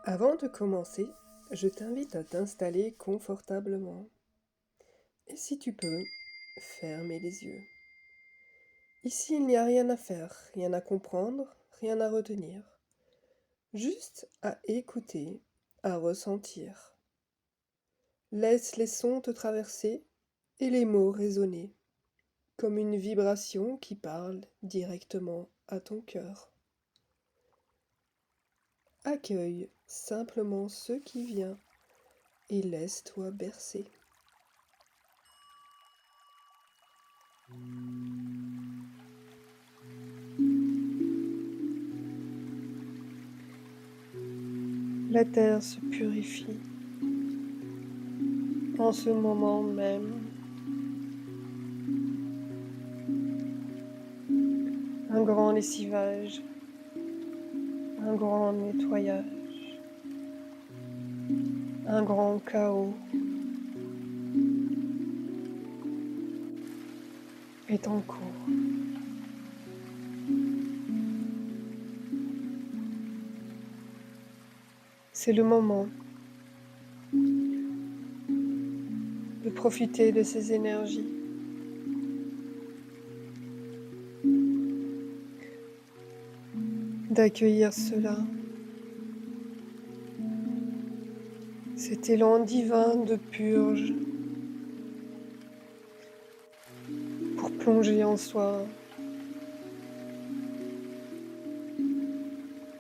Avant de commencer, je t'invite à t'installer confortablement. Et si tu peux, fermer les yeux. Ici, il n'y a rien à faire, rien à comprendre, rien à retenir. Juste à écouter, à ressentir. Laisse les sons te traverser et les mots résonner, comme une vibration qui parle directement à ton cœur. Accueille simplement ce qui vient et laisse-toi bercer. La terre se purifie en ce moment même. Un grand lessivage, un grand nettoyage, un grand chaos est en cours. C'est le moment de profiter de ces énergies, d'accueillir cela, cet élan divin de purge pour plonger en soi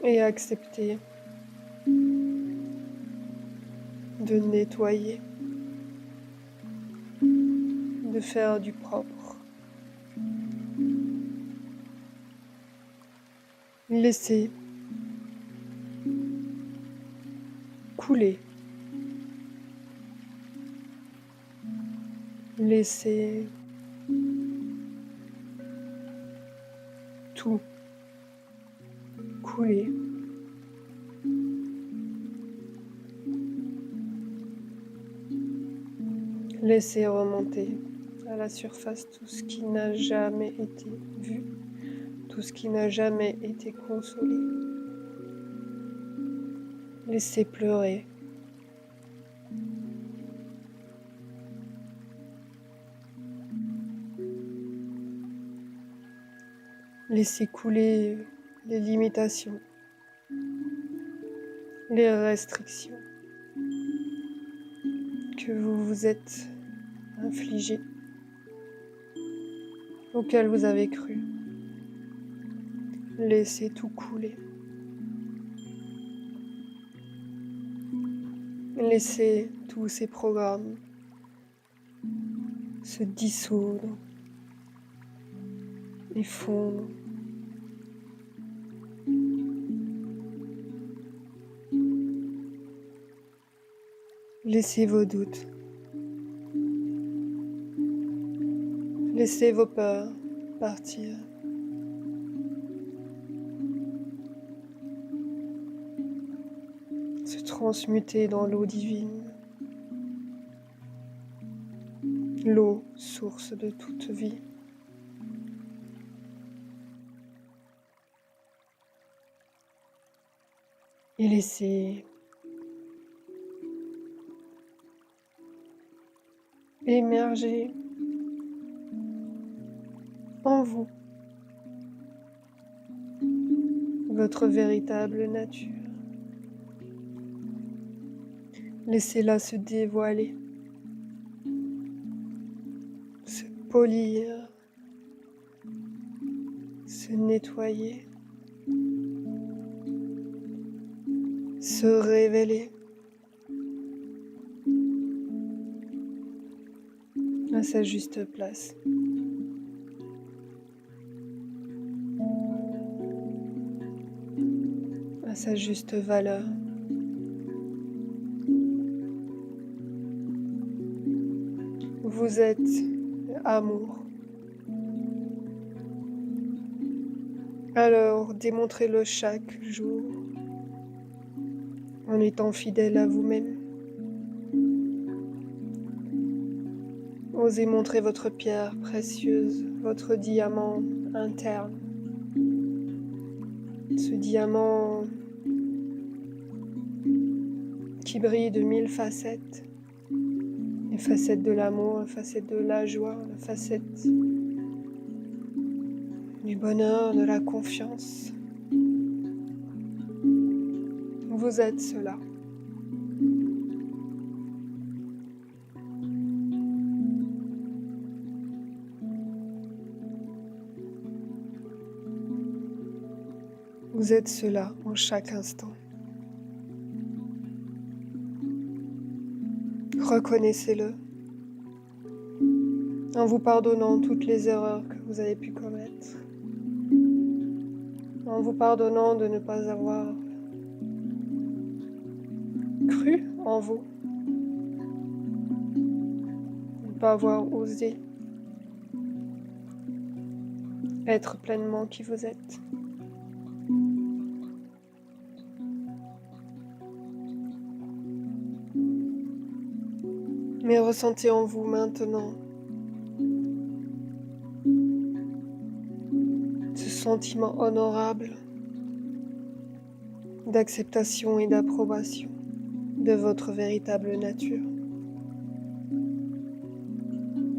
et accepter de nettoyer, de faire du propre. Laisser couler, laisser tout couler. Laissez remonter à la surface tout ce qui n'a jamais été vu, tout ce qui n'a jamais été consolé. Laissez pleurer. Laissez couler les limitations, les restrictions que vous vous êtes infligées, auxquelles vous avez cru. Laissez tout couler. Laissez tous ces programmes se dissoudre et fondre. Laissez vos doutes. Laissez vos peurs partir. Se transmuter dans l'eau divine. L'eau, source de toute vie. Et laissez émerger en vous votre véritable nature. Laissez-la se dévoiler, se polir, se nettoyer, se révéler à sa juste place. À sa juste valeur. Vous êtes amour. Alors démontrez-le chaque jour en étant fidèle à vous-même. Osez montrer votre pierre précieuse, votre diamant interne. Ce diamant qui brille de 1000 facettes. Les facettes de l'amour, la facette de la joie, la facette du bonheur, de la confiance. Vous êtes cela. Vous êtes cela en chaque instant. Reconnaissez-le en vous pardonnant toutes les erreurs que vous avez pu commettre, en vous pardonnant de ne pas avoir cru en vous, de ne pas avoir osé être pleinement qui vous êtes. Mais ressentez en vous maintenant ce sentiment honorable d'acceptation et d'approbation de votre véritable nature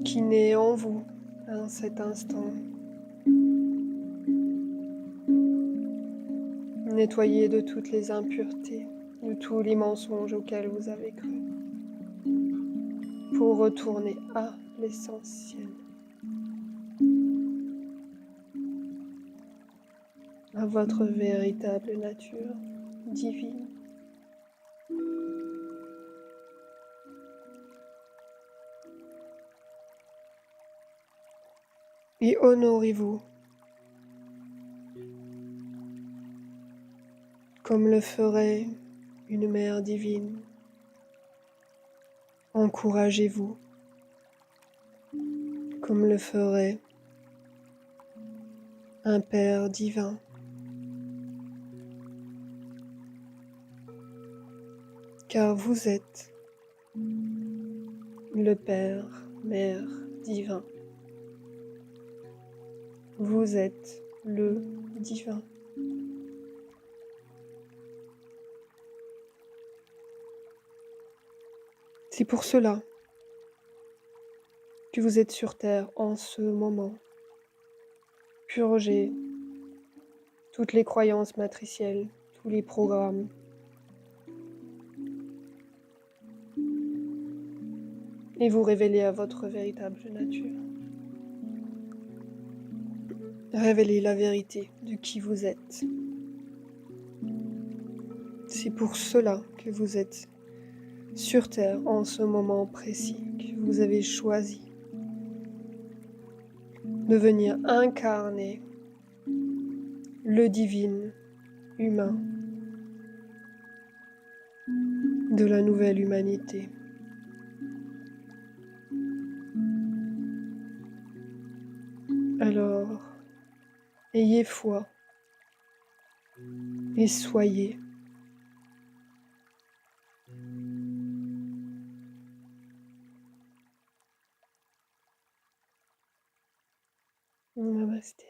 qui naît en vous à cet instant. Nettoyé de toutes les impuretés, de tous les mensonges auxquels vous avez cru, pour retourner à l'essentiel, à votre véritable nature divine. Et honorez-vous comme le ferait une mère divine. Encouragez-vous comme le ferait un Père divin. Car vous êtes le Père, Mère divin. Vous êtes le divin. C'est pour cela que vous êtes sur Terre en ce moment. Purgez toutes les croyances matricielles, tous les programmes. Et vous révélez à votre véritable nature. Révélez la vérité de qui vous êtes. C'est pour cela que vous êtes sur Terre en ce moment précis, que vous avez choisi de venir incarner le divin humain de la nouvelle humanité. Alors, ayez foi et soyez. Namasté.